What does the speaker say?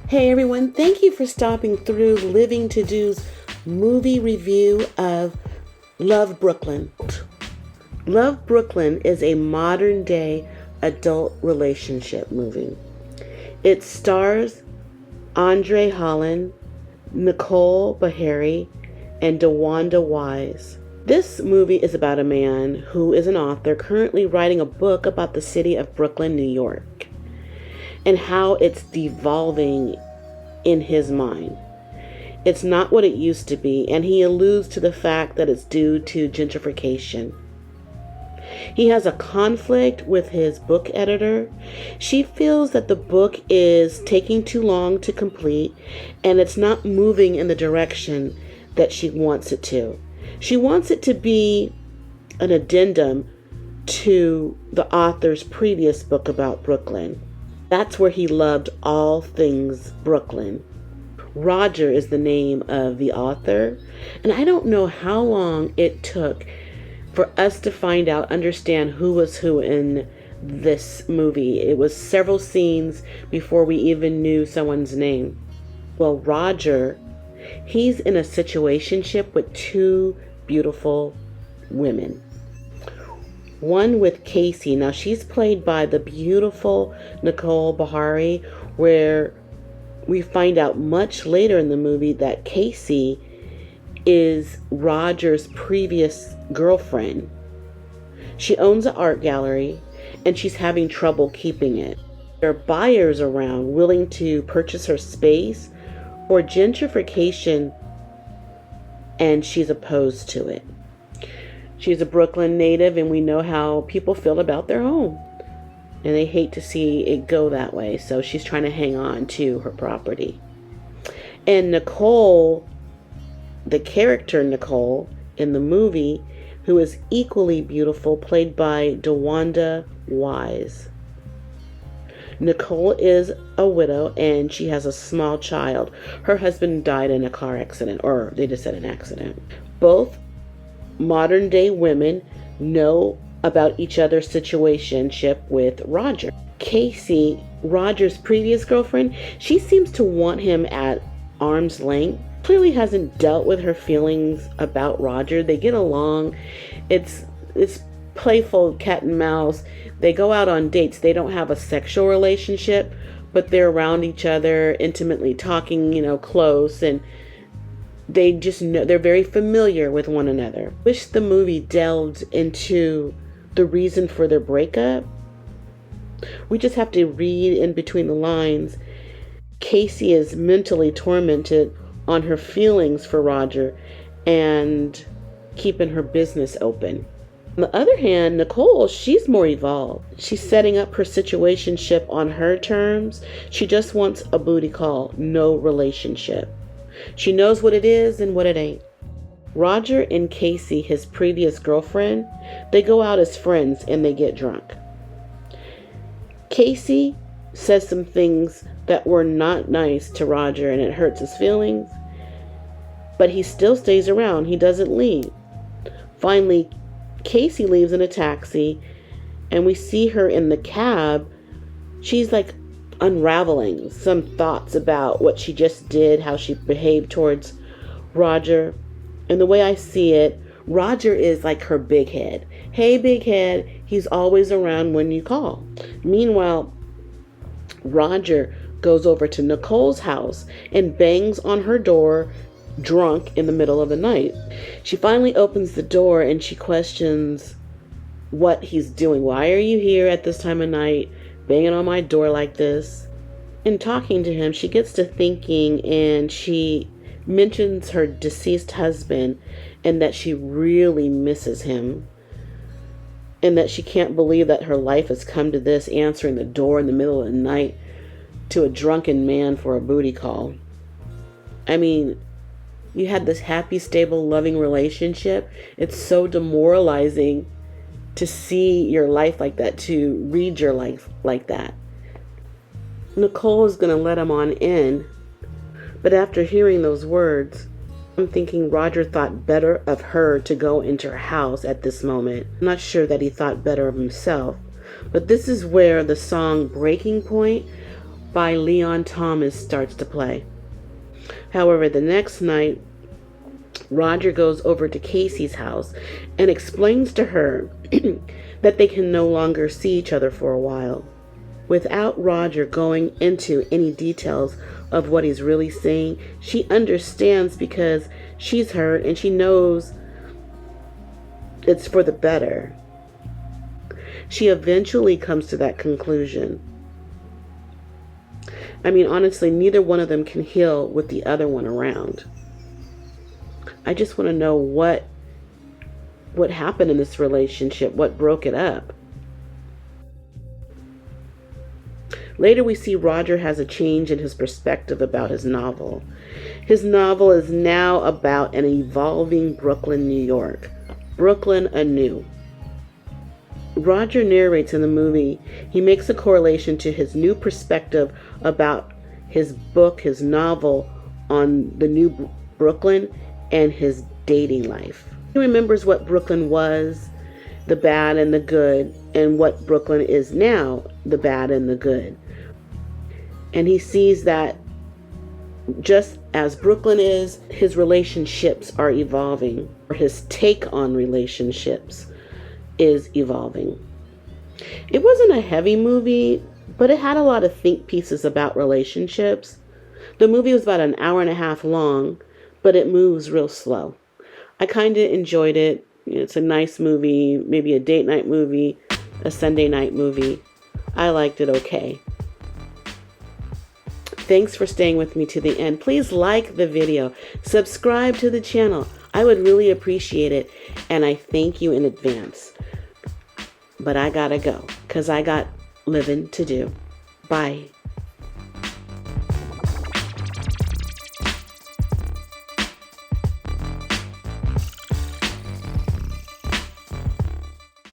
Hey everyone, thank you for stopping through Living to Do's movie review of Love Brooklyn. Love Brooklyn is a modern day adult relationship movie. It stars Andre Holland, Nicole Beharie, and DeWanda Wise. This movie is about a man who is an author currently writing a book about the city of Brooklyn, New York, and how it's devolving in his mind. It's not what it used to be, and he alludes to the fact that it's due to gentrification. He has a conflict with his book editor. She feels that the book is taking too long to complete, and it's not moving in the direction that she wants it to. She wants it to be an addendum to the author's previous book about Brooklyn. That's where he loved all things Brooklyn. Roger is the name of the author, and I don't know how long it took for us to understand who was who in this movie. It was several scenes before we even knew someone's name. Well, Roger, he's in a situationship with two beautiful women. One with Casey. Now, she's played by the beautiful Nicole Beharie, where we find out much later in the movie that Casey is Roger's previous girlfriend. She owns an art gallery, and she's having trouble keeping it. There are buyers around willing to purchase her space for gentrification, and she's opposed to it. She's a Brooklyn native, and we know how people feel about their home, and they hate to see it go that way, so she's trying to hang on to her property. And Nicole, the character Nicole in the movie, who is equally beautiful, played by DeWanda Wise. Nicole is a widow, and she has a small child. Her husband died in a car accident, or they just said an accident. Both modern day women know about each other's situationship with Roger. Casey, Roger's previous girlfriend, she seems to want him at arm's length. Clearly hasn't dealt with her feelings about Roger. They get along. It's playful cat and mouse. They go out on dates. They don't have a sexual relationship, but they're around each other, intimately talking, close, and they just know they're very familiar with one another. Wish the movie delved into the reason for their breakup. We just have to read in between the lines. Casey is mentally tormented on her feelings for Roger and keeping her business open. On the other hand, Nicole, she's more evolved. She's setting up her situationship on her terms. She just wants a booty call, no relationship. She knows what it is and what it ain't. Roger and Casey, his previous girlfriend, they go out as friends and they get drunk. Casey says some things that were not nice to Roger, and it hurts his feelings, but he still stays around. He doesn't leave. Finally, Casey leaves in a taxi, and we see her in the cab. She's like unraveling some thoughts about what she just did, how she behaved towards Roger. And the way I see it, Roger is like her big head. Hey, big head. He's always around when you call. Meanwhile, Roger goes over to Nicole's house and bangs on her door, drunk, in the middle of the night. She finally opens the door and she questions what he's doing. Why are you here at this time of night, banging on my door like this? In talking to him, she gets to thinking, and she mentions her deceased husband and that she really misses him, and that she can't believe that her life has come to this, answering the door in the middle of the night to a drunken man for a booty call. I mean, you had this happy, stable, loving relationship. It's so demoralizing to see your life like that, to read your life like that. Nicole is going to let him on in, but after hearing those words, I'm thinking Roger thought better of her to go into her house at this moment. I'm not sure that he thought better of himself, but this is where the song Breaking Point by Leon Thomas starts to play. However, the next night, Roger goes over to Casey's house and explains to her that they can no longer see each other for a while. Without Roger going into any details of what he's really saying, she understands because she's hurt and she knows it's for the better. She eventually comes to that conclusion. I mean, honestly, neither one of them can heal with the other one around. I just want to know what happened in this relationship, what broke it up. Later we see Roger has a change in his perspective about his novel. His novel is now about an evolving Brooklyn, New York. Brooklyn anew. Roger narrates in the movie, he makes a correlation to his new perspective about his book, his novel on the new Brooklyn and his dating life. He remembers what Brooklyn was, the bad and the good, and what Brooklyn is now, the bad and the good. And he sees that just as Brooklyn is, his relationships are evolving, or his take on relationships is evolving. It wasn't a heavy movie, but it had a lot of think pieces about relationships. The movie was about an hour and a half long, but it moves real slow. I kind of enjoyed it. It's a nice movie, maybe a date night movie, a Sunday night movie. I liked it okay. Thanks for staying with me to the end. Please like the video, subscribe to the channel. I would really appreciate it, and I thank you in advance. But I gotta go, because I got living to do. Bye.